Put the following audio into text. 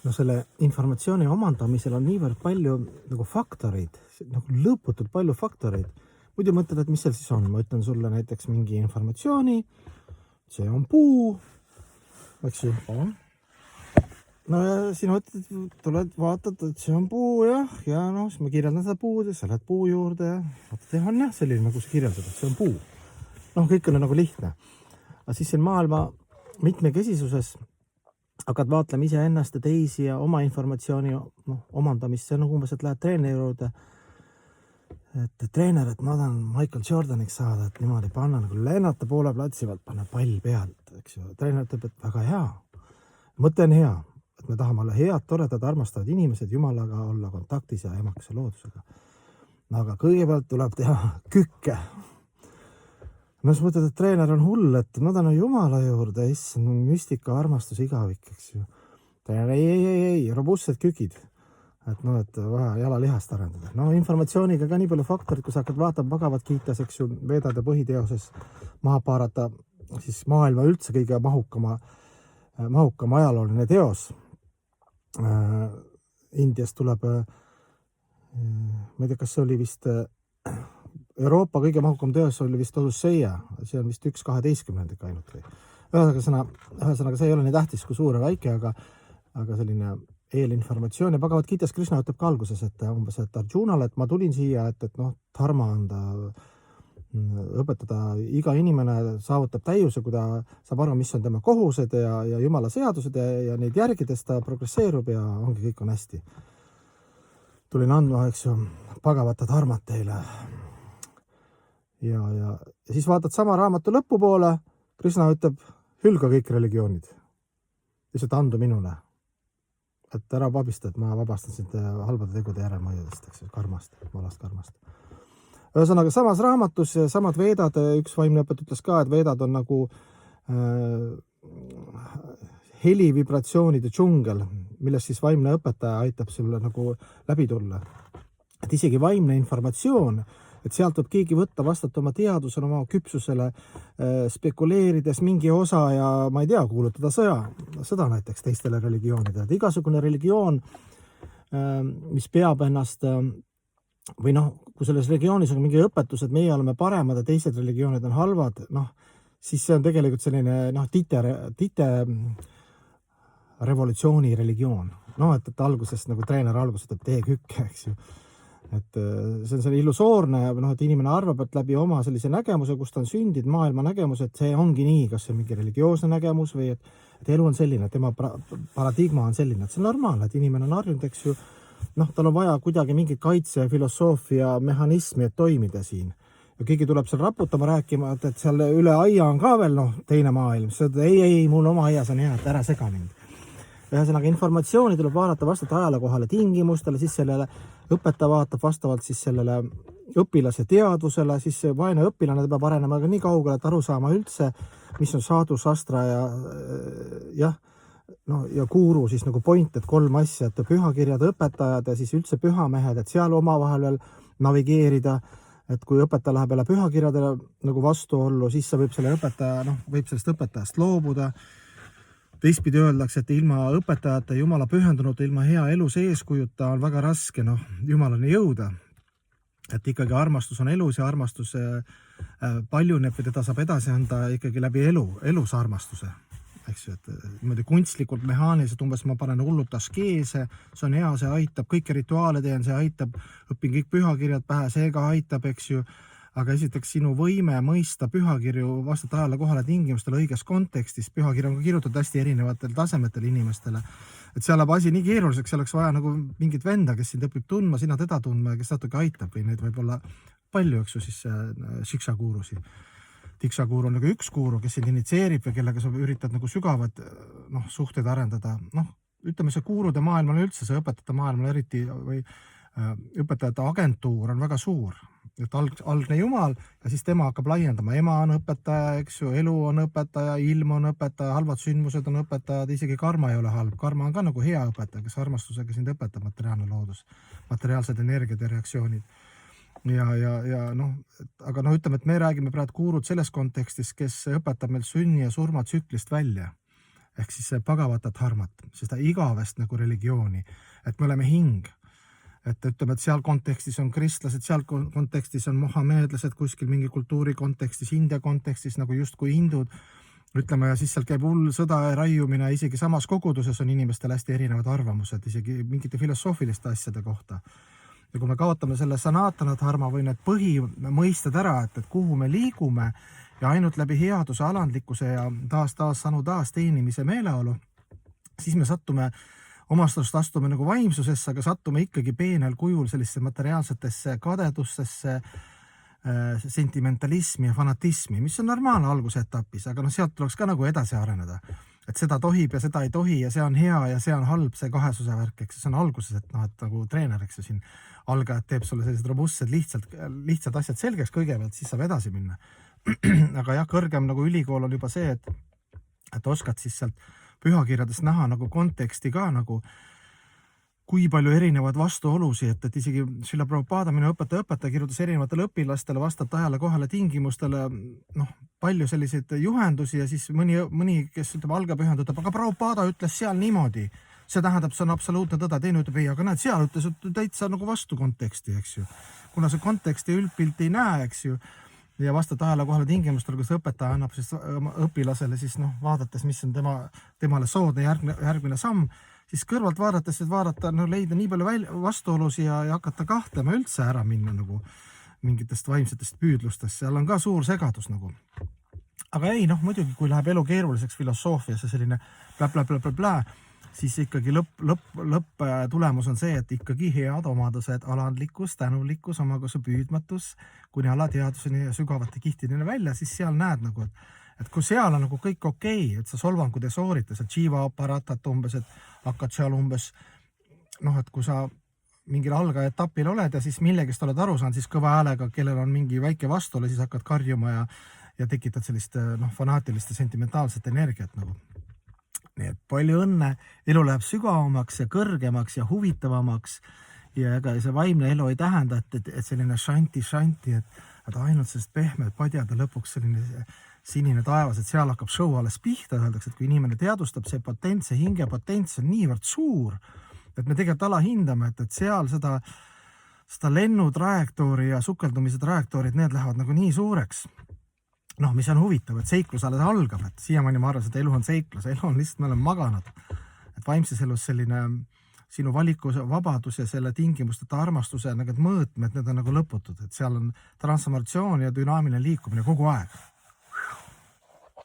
No selle informatsiooni omandamisel on niivõrd palju nagu faktoreid, nagu lõputult palju faktoreid. Muidu mõtled, et mis seal siis on? Ma ütlen sulle näiteks mingi informatsiooni, see on puu, eks ju. No ja sina tuled, vaatad, et see on puu ja noh, siis ma kirjeldan seda puud ja sa lähed puu juurde ja vaatad, on jah selline, nagu sa kirjeldad, et see on puu. Noh, kõik on nagu lihtne. Aga siis siin maailma mitmekesisuses hakkad vaatlema iseennast ja teisi ja oma informatsiooni omandamist. See on nagu umbes, et lähed treeneri juurde, et treener, et ma tahan Michael Jordaniks saada, et niimoodi panna nagu lennata poole platsi pealt, panna pall pealt, eks ju. Treener ütleb, et väga hea. Mõte on hea, et me tahame olla head, toredad, armastavad inimesed, Jumalaga olla kontaktis ja emakese loodusega. Aga kõigepealt tuleb teha kükke. No siis mõtled, et treener on hull, et ma tahan Jumala juurde, issand, müstika, armastus, igavik, eks ju. Treener, ei, robustsed kükid. Et noh, et vaja jalalihast arendada. No informatsiooniga ka nii palju faktorid, kui sa hakkad vaatama Bhagavad Gitas, eks ju, Vedade põhiteoses maha paarata, siis maailma üldse kõige mahukam ajalooline teos. Indiast tuleb, ma ei tea, kas see oli vist Euroopa kõige mahukam teos oli vist Odüsseia, see on vist 1/12 ainult või. Ühesõnaga, see ei ole nii tähtis kui suur ja väike, aga selline eelinformatsioon ja Bhagavad Gitas Krishna ütleb ka alguses, et umbes, et Arjunale, et ma tulin siia, et noh, dharma anda, õpetada, iga inimene saavutab täiuse, kui ta saab aru, mis on tema kohused ja Jumala seadused ja neid järgides ta progresseerub ja ongi, kõik on hästi. Tulin andma, eks ju, Bhagavata dharmat teile. Ja siis vaatad sama raamatu lõpupoole, Krishna ütleb, hülga kõik religioonid. Lihtsalt andu minule. Et ära pabista, et ma vabastan sind halbade tegude järelmõjudest, eks ju, karmast, malast karmast. Ühesõnaga, samas raamatus, samad Vedad, üks vaimne õpet ütles ka, et Vedad on nagu helivibratsioonide džungel, millest siis vaimne õpetaja aitab sulle nagu läbi tulla. Et isegi vaimne informatsioon, et sealt võib keegi võtta, vastata oma teadusele, oma küpsusele, spekuleerides mingi osa ja ma ei tea, kuulutada sõda näiteks teistele religioonidele. Et igasugune religioon, mis peab ennast, või noh, kui selles religioonis on mingi õpetus, et meie oleme paremad ja teised religioonid on halvad, noh, siis see on tegelikult selline tite revolutsiooni religioon. No, et alguses nagu treener alguses teeb tee kükke, eks ju. Et see on selline illusoorne, et inimene arvab, et läbi oma sellise nägemuse, kus ta on sündinud, maailma nägemus, et see ongi nii, kas see on mingi religioosne nägemus või et elu on selline, tema paradigma on selline, et see on normaalne, et inimene on harjunud, eks ju, noh, tal on vaja kuidagi mingit kaitse, filosoofia, mehhanismi, et toimida siin. Ja keegi tuleb seal raputama rääkima, et seal üle aia on ka veel, teine maailm, ei, mul oma aias on hea, et ära sega mind. Ühesõnaga, informatsiooni tuleb vaadata vastavalt ajalekohale tingimustele, siis sellele õpetaja vaatab vastavalt siis sellele õpilase teadvusele, siis vaene õpilane peab arenema ka nii kaugele, et aru saama üldse, mis on saadu, sastra ja kuuru siis nagu point, et 3 asja, et pühakirjad, õpetajad ja siis üldse pühamehed, et seal omavahel veel navigeerida, et kui õpetaja läheb jälle pühakirjadele nagu vastuollu, siis võib sellest õpetajast loobuda. Teistpidi öeldakse, et ilma õpetajate, Jumala pühendunud, ilma hea elu eeskujuta on väga raske Jumalani jõuda. Et ikkagi armastus on elus ja armastus paljuneb või teda saab edasi anda ikkagi läbi elus armastuse. Eks ju, et niimoodi kunstlikult, mehaaniliselt, umbes ma panen hullult askeese, see on hea, see aitab, kõiki rituaale teen, see aitab, õpin kõik pühakirjad pähe, see ka aitab, eks ju. Aga esiteks sinu võime mõista pühakirju vastata ajale kohale tingimustele õiges kontekstis. Pühakirja on ka kirjutatud hästi erinevatel tasemetel inimestele. Et seal läheb asi nii keeruliseks, oleks vaja nagu mingit venda, kes sind õpib tundma, sina teda tundma ja kes natuke aitab või neid võib olla palju, eks ju, siis Shiksha-kuurusi. Tiksa-kuuru on nagu üks kuuru, kes sind initseerib või kellega sa üritad nagu sügavad suhteid arendada. Ütleme, see kuurude maailmale üldse, see õpetajate maailmale eriti või õpetajate agentuur on väga suur. Et algne Jumal ja siis tema hakkab laiendama. Ema on õpetaja, eks ju, elu on õpetaja, ilm on õpetaja, halvad sündmused on õpetajad, isegi karma ei ole halb. Karma on ka nagu hea õpetaja, kes armastusega sind õpetab, materiaalne loodus, materiaalsed energiad ja reaktsioonid. Aga ütleme, et me räägime praegu kuurud selles kontekstis, kes õpetab meil sünni ja surma tsüklist välja. ehk siis see Bhagavatat Dharmat, seda igavest nagu religiooni, et me oleme hing. Et ütleme, et seal kontekstis on kristlased, seal kontekstis on mohameedlased, kuskil mingi kultuuri kontekstis, India kontekstis nagu justkui hindud, ütleme, ja siis seal käib hull sõda ja raiumine, isegi samas koguduses on inimestel hästi erinevad arvamused, isegi mingite filosoofiliste asjade kohta. Ja kui me kaotame selle sanatana dharma või need põhimõisted ära, et kuhu me liigume ja ainult läbi headuse, alandlikkuse ja taas teenimise meeleolu, siis me omastust astume nagu vaimsusesse, aga sattume ikkagi peenel kujul sellisse materiaalsetesse kadedustesse, sentimentalismi ja fanatismi, mis on normaalne algusetapis, aga sealt tuleks ka nagu edasi areneda. Et seda tohib ja seda ei tohi ja see on hea ja see on halb, see kahesuse värk, eks see on alguses, et nagu treener, eks siin algajad teeb sulle sellised robustsed, lihtsad asjad selgeks kõigepealt, siis saab edasi minna. Aga jah, kõrgem nagu ülikool on juba see, et oskad siis sealt pühakirjadest näha nagu konteksti ka nagu, kui palju erinevad vastuolusi, et isegi Srila Prabhupada, minu õpetaja kirjutas erinevatele õpilastele vastata ajale kohale tingimustele, palju selliseid juhendusi ja siis mõni kes ütleb algapühendutab, aga Prabhupada ütles seal niimoodi. See tähendab, see on absoluutne tõde, teine ütleb ei, aga näed, seal ütles täitsa nagu vastu konteksti, eks ju. Kuna see konteksti üldpilti ei näe, eks ju, ja vastata ajale kohale tingimustel, kus õpetaja annab siis õpilasele siis vaadates, mis on temale soodne järgmine samm, siis kõrvalt vaadates, et leida nii palju vastuolusi ja hakata kahtlema üldse ära minna nagu mingitest vaimsetest püüdlustest, seal on ka suur segadus nagu. Aga ei, muidugi, kui läheb elu keeruliseks filosoofiasse selline bla, siis ikkagi lõpp tulemus on see, et ikkagi head omadused, alandlikkus, tänulikkus, omakose püüdmatus, kuni alateaduseni ja sügavate kihtideni välja, siis seal näed nagu, et kui seal on nagu kõik okei, et sa solvangud ei soorita, sa Jiva aparatat umbes, et hakkad seal umbes, et kui sa mingil algaetapil oled ja siis millegist oled aru saanud, siis kõva häälega, kellel on mingi väike vastuolu, siis hakkad karjuma ja tekitad sellist fanaatilist ja sentimentaalset energiat nagu. Nii et palju õnne, elu läheb sügavamaks ja kõrgemaks ja huvitavamaks ja ega see vaimne elu ei tähenda, et selline šanti, et ainult sellist pehmed padjad ja lõpuks selline sinine taevas, et seal hakkab show alles pihta, öeldakse, et kui inimene teadustab, see potent, see hingepotent, see on niivõrd suur, et me tegelikult alahindame, et seal seda lennutrajektoori ja sukeldumise trajektoorid, need lähevad nagu nii suureks. Mis on huvitav, et seiklus alles algab, et siiamaani ma arvan, et elu on seiklus, elu on lihtsalt, me oleme maganud. Et vaimses elus selline sinu valikus vabadus ja selle tingimusteta armastuse mõõtmed, need on nagu lõputud, et seal on transformatsioon ja dünaamiline liikumine kogu aeg.